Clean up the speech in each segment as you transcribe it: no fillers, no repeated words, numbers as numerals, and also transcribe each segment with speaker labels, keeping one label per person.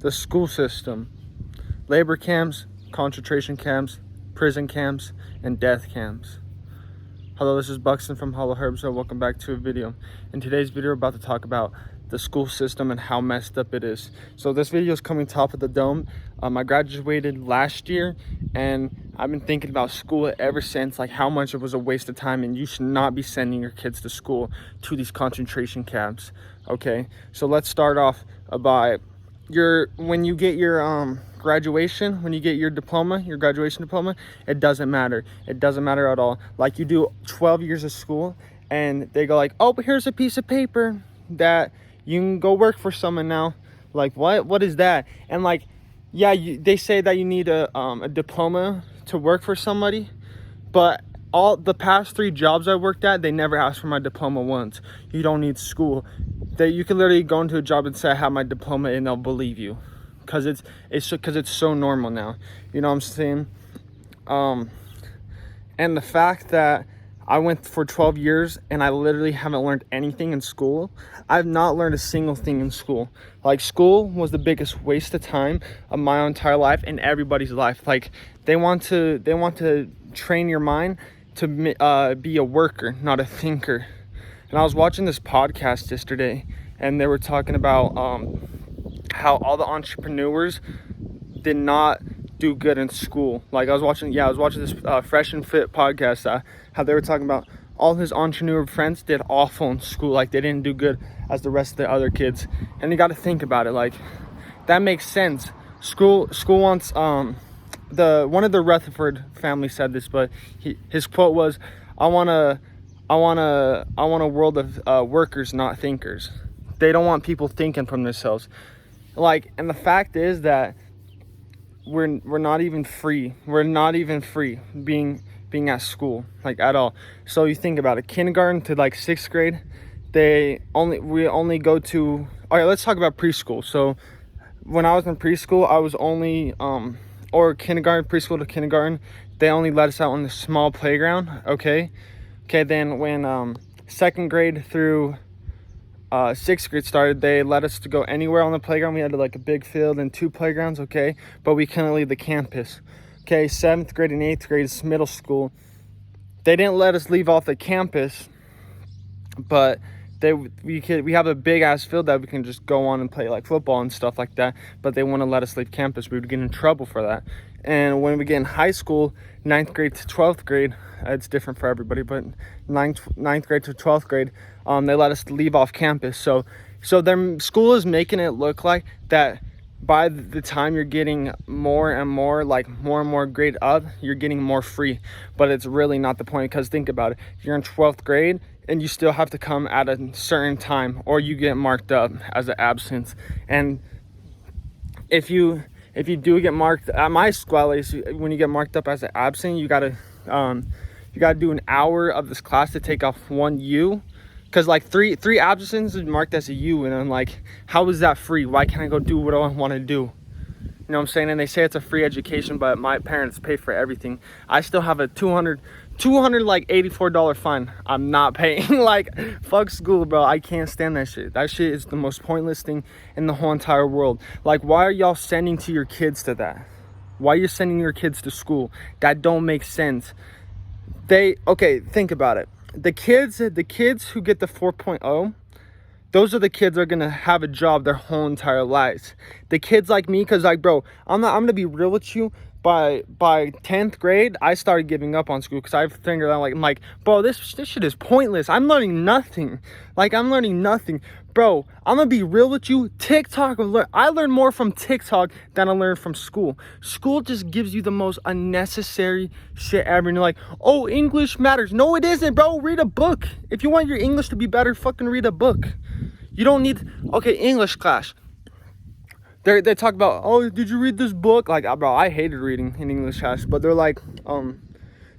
Speaker 1: the school system, labor camps, concentration camps, prison camps, and death camps. Hello, this is Buxton from Hollow Herbs, so welcome back to a video. In today's video, we're about to talk about the school system and how messed up it is. So this video is coming top of the dome. I graduated last year, and I've been thinking about school ever since, like how much it was a waste of time, and you should not be sending your kids to school, to these concentration camps. Okay, so let's start off by when you get your graduation, when you get your diploma, your graduation diploma, it doesn't matter. It doesn't matter at all. Like, you do 12 years of school and they go like, oh, but here's a piece of paper that you can go work for someone now. Like, what is that? And like, yeah, they say that you need a diploma to work for somebody, but all the past 3 jobs I worked at, they never asked for my diploma once. You don't need school. You can literally go into a job and say I have my diploma and they'll believe you, because it's so normal now. You know what I'm saying? And the fact that I went for 12 years and I literally haven't learned anything in school. I've not learned a single thing in school. Like, school was the biggest waste of time of my entire life and everybody's life. Like, they want to train your mind to be a worker, not a thinker. And I was watching this podcast yesterday, and they were talking about how all the entrepreneurs did not do good in school. Like, I was watching this Fresh and Fit podcast, how they were talking about all his entrepreneur friends did awful in school. Like, they didn't do good as the rest of the other kids. And you got to think about it. Like, that makes sense. School wants one of the Rutherford family said this, but his quote was, I want a world of workers, not thinkers. They don't want people thinking from themselves. Like, and the fact is that we're not even free. We're not even free being at school, like, at all. So you think about it, kindergarten to like 6th grade, we only go to, all right, let's talk about preschool. So when I was in preschool, I was only or kindergarten, preschool to kindergarten, they only let us out on the small playground. Okay, then when 2nd grade through 6th grade started, they let us to go anywhere on the playground. We had like a big field and 2 playgrounds, okay, but we couldn't leave the campus. Okay, 7th grade and 8th grade is middle school. They didn't let us leave off the campus, but we have a big ass field that we can just go on and play like football and stuff like that, but they wouldn't let us leave campus. We would get in trouble for that. And when we get in high school, 9th grade to 12th grade, it's different for everybody, but 9th grade to 12th grade, they let us leave off campus. So their school is making it look like that by the time you're getting more and more grade up, you're getting more free. But it's really not the point, because think about it. You're in 12th grade and you still have to come at a certain time, or you get marked up as an absence. And if you do get marked, at my school at least, when you get marked up as an absent, you gotta do an hour of this class to take off 1 U. Because like three absences is marked as a U, and I'm like, how is that free? Why can't I go do what I want to do? You know what I'm saying? And they say it's a free education, but my parents pay for everything. I still have a $284 fine I'm not paying. Like, fuck school, bro. I can't stand that shit. That shit is the most pointless thing in the whole entire world. Like, why are y'all sending to your kids to that? Why are you sending your kids to school? That don't make sense. Okay, think about it. The kids who get the 4.0, those are the kids that are gonna have a job their whole entire lives. The kids like me, because like, bro, I'm gonna be real with you. By 10th grade, I started giving up on school, because I figured out, I'm like, bro, this shit is pointless. I'm learning nothing. Bro, I'm gonna be real with you. TikTok, I learn more from TikTok than I learned from school. School just gives you the most unnecessary shit ever. And you're like, oh, English matters. No, it isn't, bro. Read a book. If you want your English to be better, fucking read a book. You don't need, okay, English class. They talk about, oh, did you read this book? Like, bro, I hated reading in English class, but they're like,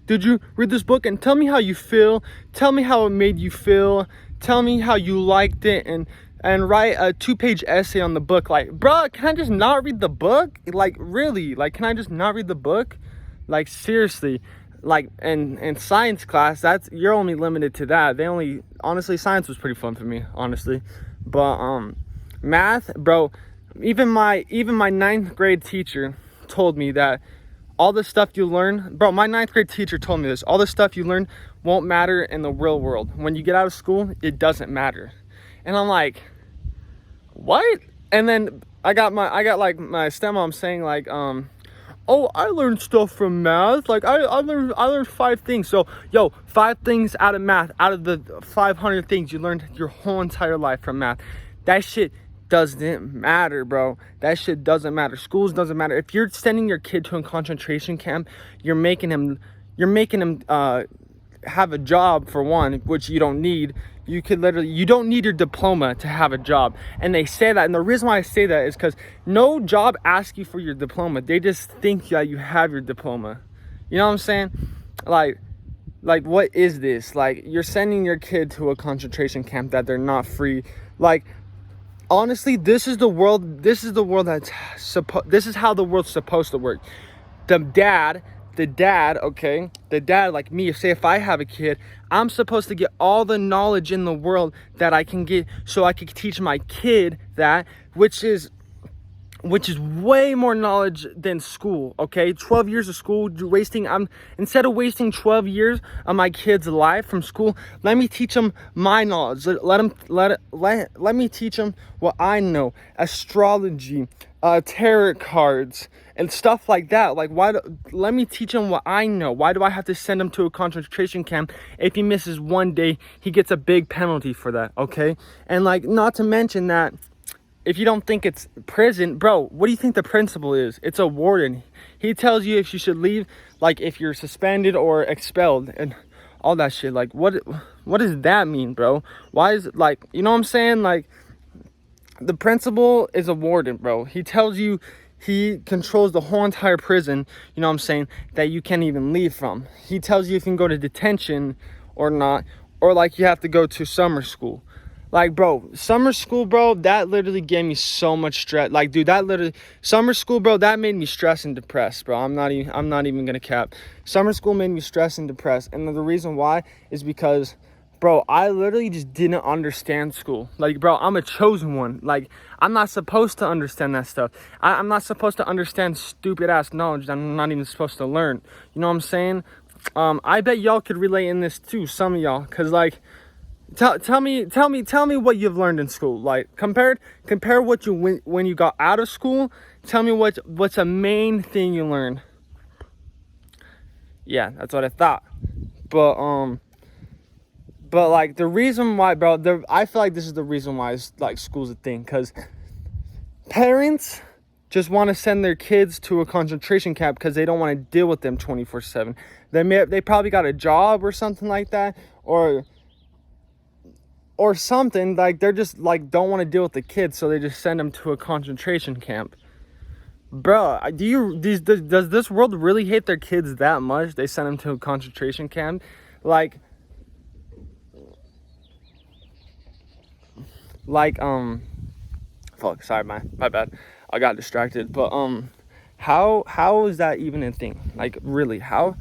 Speaker 1: did you read this book? And tell me how you feel. Tell me how it made you feel. Tell me how you liked it, and write a 2-page essay on the book. Like, bro, can I just not read the book? Like, really? Like, can I just not read the book? Like, seriously. Like, in science class, you're only limited to that. Honestly, science was pretty fun for me, honestly. But math, bro, even my ninth grade teacher told me that all the stuff you learn, bro, my ninth grade teacher told me this, all the stuff you learn won't matter in the real world. When you get out of school, it doesn't matter. And I'm like, what? And then I got like my stepmom saying like, oh, I learned stuff from math. Like I learned 5 things. So, yo, 5 things out of math, out of the 500 things you learned your whole entire life from math. That shit doesn't matter, bro. That shit doesn't matter. Schools doesn't matter. If you're sending your kid to a concentration camp, you're making him have a job, for one, which you don't need. You don't need your diploma to have a job. And they say that, and the reason why I say that is because no job asks you for your diploma. They just think that you have your diploma. You know what I'm saying? Like what is this? Like, you're sending your kid to a concentration camp that they're not free. Like, honestly, this is the world this is how the world's supposed to work. The dad, okay, the dad, like me, say if I have a kid, I'm supposed to get all the knowledge in the world that I can get so I can teach my kid that, which is way more knowledge than school, okay? 12 years of school, instead of wasting 12 years of my kid's life from school, let me teach them my knowledge. Let me teach them what I know, astrology, tarot cards, and stuff like that. Like, let me teach him what I know. Why do I have to send him to a concentration camp? If he misses one day, he gets a big penalty for that, okay? And like, not to mention that, if you don't think it's prison, bro, what do you think the principal is? It's a warden. He tells you if you should leave, like if you're suspended or expelled and all that shit. Like, what does that mean, bro? Why is it, like, you know what I'm saying? Like, the principal is a warden, bro. He tells you, he controls the whole entire prison, you know what I'm saying, that you can't even leave from. He tells you if you can go to detention or not, or like you have to go to summer school. Like, bro, summer school, bro, that literally gave me so much stress. Like, dude, summer school, bro, that made me stressed and depressed, bro. I'm not even gonna cap. Summer school made me stressed and depressed. And the reason why is because, bro, I literally just didn't understand school. Like, bro, I'm a chosen one. Like, I'm not supposed to understand that stuff. I'm not supposed to understand stupid ass knowledge that I'm not even supposed to learn. You know what I'm saying? I bet y'all could relate in this too, some of y'all, cause like, tell me what you've learned in school. Like, compare what you when you got out of school. Tell me what's a main thing you learned. Yeah, that's what I thought. But like, the reason why, bro, I feel like this is the reason why like school's a thing, because parents just want to send their kids to a concentration camp because they don't want to deal with them 24/7. They probably got a job or something like that, or something, like they're just like don't want to deal with the kids, so they just send them to a concentration camp. Bro, does this world really hate their kids that much? They send them to a concentration camp? Like fuck, sorry, my bad. I got distracted. But how is that even a thing? Like, really, how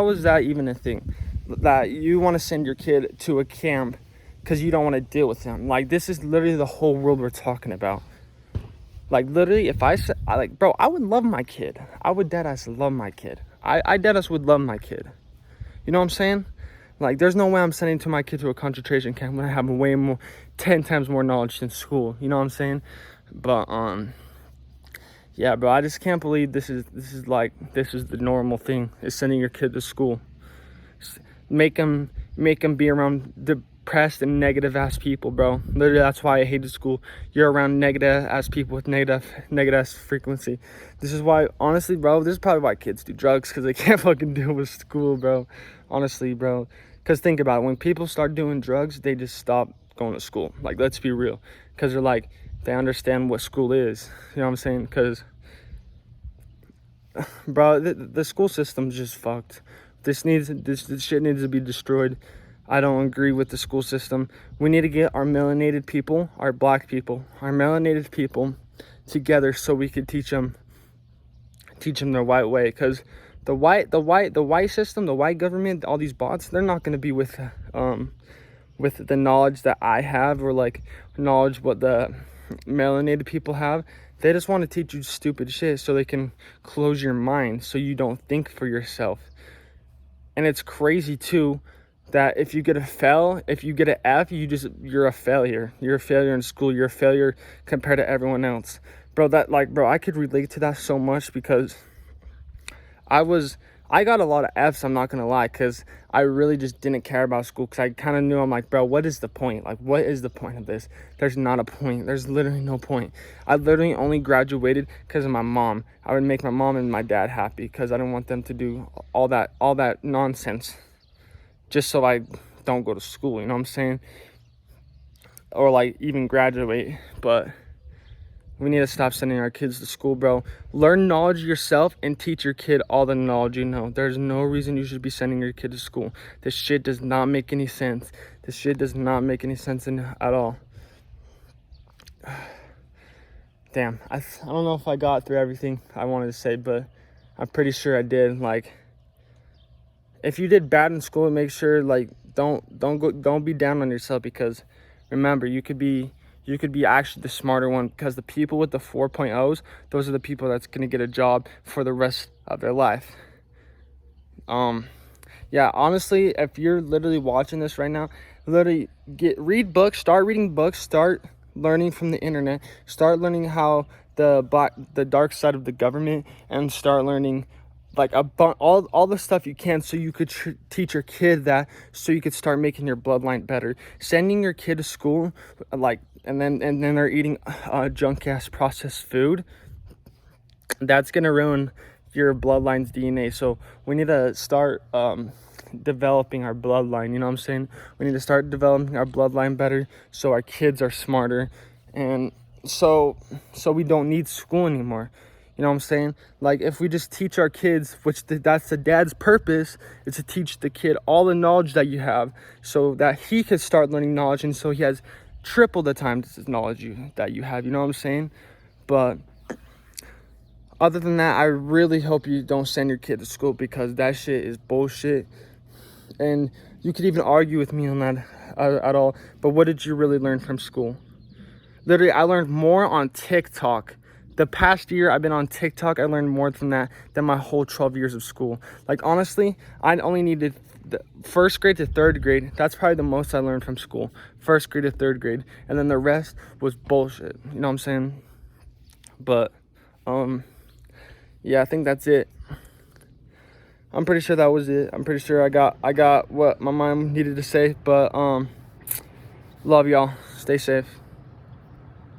Speaker 1: is that even a thing? That you want to send your kid to a camp because you don't want to deal with them. Like, this is literally the whole world we're talking about. Like, literally, if I said, bro, I would love my kid. I would deadass love my kid. I deadass would love my kid. You know what I'm saying? Like, there's no way I'm sending my kid to a concentration camp when I have way more, 10 times more knowledge than school. You know what I'm saying? But, yeah, bro, I just can't believe this is the normal thing, is sending your kid to school. Make them be around depressed and negative ass people, bro. Literally, that's why I hated school. You're around negative ass people with negative ass frequency. This is why, honestly, bro, this is probably why kids do drugs, because they can't fucking deal with school, bro. Honestly, bro. Because think about it, when people start doing drugs, they just stop going to school. Like, let's be real. Because they're like, they understand what school is. You know what I'm saying? Because, bro, the school system's just fucked. This shit needs to be destroyed. I don't agree with the school system. We need to get our melanated people, our black people, our melanated people together so we could teach them the right way. Because the white system, the white government, all these bots, they're not going to be with the knowledge that I have, or like knowledge what the melanated people have They just want to teach you stupid shit so they can close your mind so you don't think for yourself. And it's crazy too that if you get an F, you're a failure. You're a failure in school. You're a failure compared to everyone else. Bro, I could relate to that so much because I got a lot of F's, I'm not gonna lie, because I really just didn't care about school, because I kind of knew, I'm like, bro, what is the point? Like, what is the point of this? There's not a point. There's literally no point. I literally only graduated because of my mom. I would make my mom and my dad happy because I didn't want them to do all that nonsense just so I don't go to school, you know what I'm saying? Or like even graduate. But we need to stop sending our kids to school, bro. Learn knowledge yourself and teach your kid all the knowledge you know. There's no reason you should be sending your kid to school. This shit does not make any sense. This shit does not make any sense at all. Damn, I don't know if I got through everything I wanted to say, but I'm pretty sure I did. Like, if you did bad in school, make sure, like, don't be down on yourself, because remember, you could be actually the smarter one, because the people with the 4.0s, those are the people that's going to get a job for the rest of their life. Yeah, honestly, if you're literally watching this right now, literally read books, start reading books, start learning from the internet, start learning how the dark side of the government, and start learning like all the stuff you can, so you could teach your kid that, so you could start making your bloodline better. Sending your kid to school, like, and then they're eating junk ass processed food, that's gonna ruin your bloodline's DNA. So we need to start developing our bloodline, you know what I'm saying? We need to start developing our bloodline better so our kids are smarter, and so we don't need school anymore. You know what I'm saying? Like, if we just teach our kids, which that's the dad's purpose, is to teach the kid all the knowledge that you have, so that he could start learning knowledge, and so he has triple the times knowledge that you have. You know what I'm saying? But other than that, I really hope you don't send your kid to school, because that shit is bullshit. And you could even argue with me on that at all. But what did you really learn from school? Literally, I learned more on TikTok. The past year I've been on TikTok, I learned more from that than my whole 12 years of school. Like, honestly, I only needed the first grade to third grade. That's probably the most I learned from school. First grade to third grade. And then the rest was bullshit. You know what I'm saying? But, yeah, I think that's it. I'm pretty sure that was it. I'm pretty sure I got what my mom needed to say. But, love y'all. Stay safe.